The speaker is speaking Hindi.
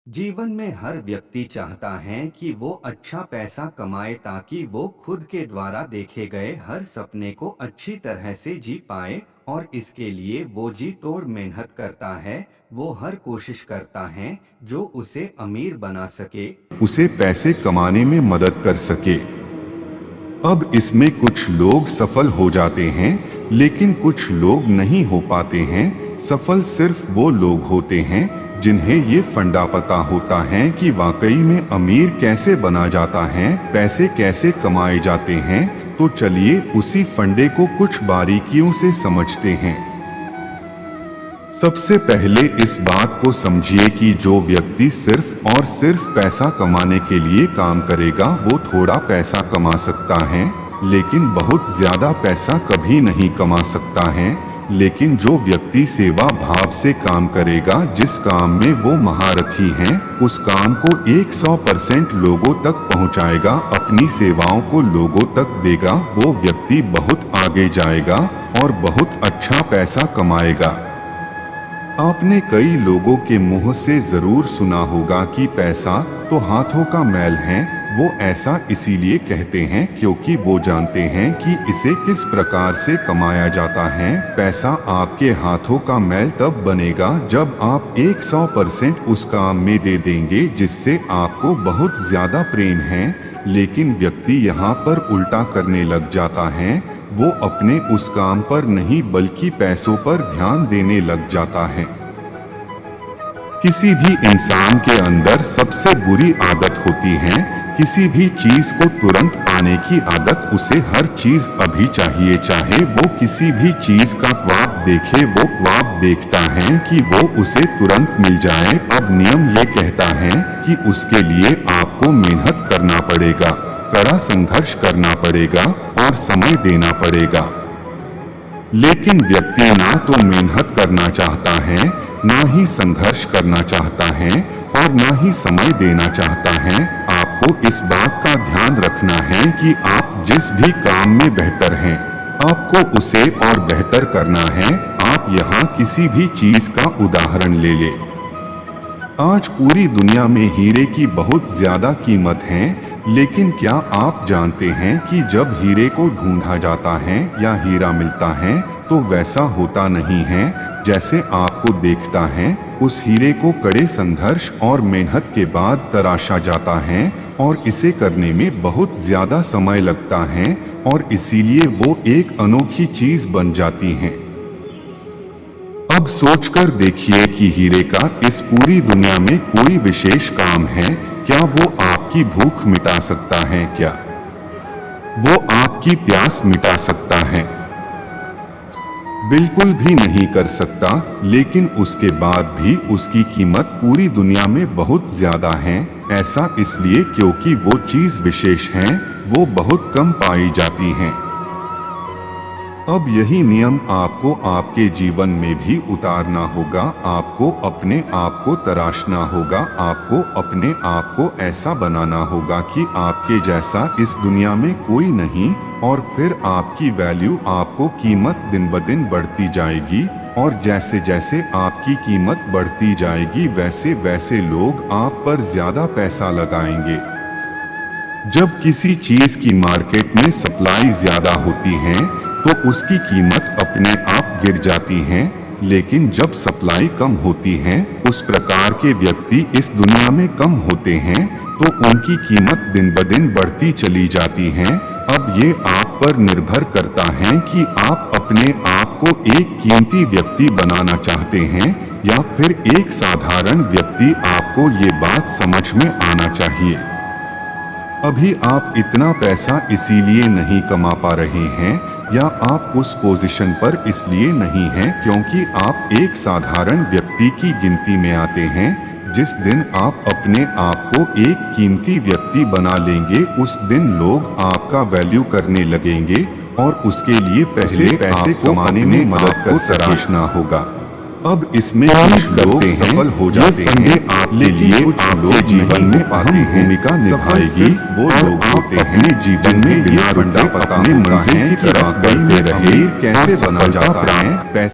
जीवन में हर व्यक्ति चाहता है कि वो अच्छा पैसा कमाए ताकि वो खुद के द्वारा देखे गए हर सपने को अच्छी तरह से जी पाए और इसके लिए वो जी तोड़ मेहनत करता है। वो हर कोशिश करता है जो उसे अमीर बना सके, उसे पैसे कमाने में मदद कर सके। अब इसमें कुछ लोग सफल हो जाते हैं, लेकिन कुछ लोग नहीं हो पाते हैं। सफल सिर्फ वो लोग होते हैं जिन्हें ये फंडा पता होता है कि वाकई में अमीर कैसे बना जाता है, पैसे कैसे कमाए जाते हैं। तो चलिए उसी फंडे को कुछ बारीकियों से समझते हैं। सबसे पहले इस बात को समझिए कि जो व्यक्ति सिर्फ और सिर्फ पैसा कमाने के लिए काम करेगा वो थोड़ा पैसा कमा सकता है, लेकिन बहुत ज्यादा पैसा कभी नहीं कमा सकता है। लेकिन जो व्यक्ति सेवा भाव से काम करेगा, जिस काम में वो महारथी हैं, उस काम को 100% लोगों तक पहुंचाएगा, अपनी सेवाओं को लोगों तक देगा, वो व्यक्ति बहुत आगे जाएगा और बहुत अच्छा पैसा कमाएगा। आपने कई लोगों के मुंह से जरूर सुना होगा कि पैसा तो हाथों का मैल है। वो ऐसा इसीलिए कहते हैं क्योंकि वो जानते हैं कि इसे किस प्रकार से कमाया जाता है। पैसा आपके हाथों का मैल तब बनेगा जब आप 100% उस काम में दे देंगे जिससे आपको बहुत ज्यादा प्रेम है। लेकिन व्यक्ति यहाँ पर उल्टा करने लग जाता है। वो अपने उस काम पर नहीं बल्कि पैसों पर ध्यान देने लग जाता है। किसी भी इंसान के अंदर सबसे बुरी आदत होती है किसी भी चीज को तुरंत पाने की आदत। उसे हर चीज अभी चाहिए, चाहे वो किसी भी चीज का ख्वाब देखे। वो ख्वाब देखता है कि वो उसे तुरंत मिल जाए। अब नियम ये कहता है कि उसके लिए आपको मेहनत करना पड़ेगा, कड़ा संघर्ष करना पड़ेगा और समय देना पड़ेगा। लेकिन व्यक्ति ना तो मेहनत करना चाहता है, ना ही संघर्ष करना चाहता है और ना ही समय देना चाहता है। आपको इस बात का ध्यान रखना है कि आप जिस भी काम में बेहतर हैं, आपको उसे और बेहतर करना है। आप यहाँ किसी भी चीज का उदाहरण ले ले। आज पूरी दुनिया में हीरे की बहुत ज्यादा कीमत है, लेकिन क्या आप जानते हैं कि जब हीरे को ढूंढा जाता है या हीरा मिलता है तो वैसा होता नहीं है जैसे आपको देखता है। उस हीरे को कड़े संघर्ष और मेहनत के बाद तराशा जाता है और इसे करने में बहुत ज्यादा समय लगता है और इसीलिए वो एक अनोखी चीज बन जाती है। अब सोचकर देखिए कि हीरे का इस पूरी दुनिया में कोई विशेष काम है क्या? वो आपकी भूख मिटा सकता है क्या? वो आपकी प्यास मिटा सकता है? बिल्कुल भी नहीं कर सकता। लेकिन उसके बाद भी उसकी कीमत पूरी दुनिया में बहुत ज्यादा है। ऐसा इसलिए क्योंकि वो चीज विशेष है, वो बहुत कम पाई जाती हैं। अब यही नियम आपको आपके जीवन में भी उतारना होगा। आपको अपने आप को तराशना होगा। आपको अपने आप को ऐसा बनाना होगा कि आपके जैसा इस दुनिया में कोई नहीं, और फिर आपकी वैल्यू, आपको कीमत दिन ब दिन बढ़ती जाएगी। और जैसे जैसे आपकी कीमत बढ़ती जाएगी वैसे वैसे लोग आप पर ज्यादा पैसा लगाएंगे। जब किसी चीज की मार्केट में सप्लाई ज्यादा होती है तो उसकी कीमत अपने आप गिर जाती है। लेकिन जब सप्लाई कम होती है, उस प्रकार के व्यक्ति इस दुनिया में कम होते हैं तो उनकी कीमत दिन ब दिन बढ़ती चली जाती है। अब ये आप पर निर्भर करता है कि आप अपने आप को एक कीमती व्यक्ति बनाना चाहते हैं या फिर एक साधारण व्यक्ति। आपको ये बात समझ में आना चाहिए। अभी आप इतना पैसा इसीलिए नहीं कमा पा रहे हैं या आप उस पोजीशन पर इसलिए नहीं हैं क्योंकि आप एक साधारण व्यक्ति की गिनती में आते हैं। जिस दिन आप अपने आप को एक कीमती व्यक्ति बना लेंगे, उस दिन लोग आपका वैल्यू करने लगेंगे और उसके लिए पहले पैसे कमाने में मदद कर सराहना होगा। अब इसमें कुछ लोग सफल हो जाते हैं, आपके लिए कुछ लोग जीवन में अहम भूमिका निभाएगी। वो लोग होते हैं जीवन में बिना फंडा अपने मंजिल की तरफ बढ़ते रहे। कैसे बना जाता है पैसा।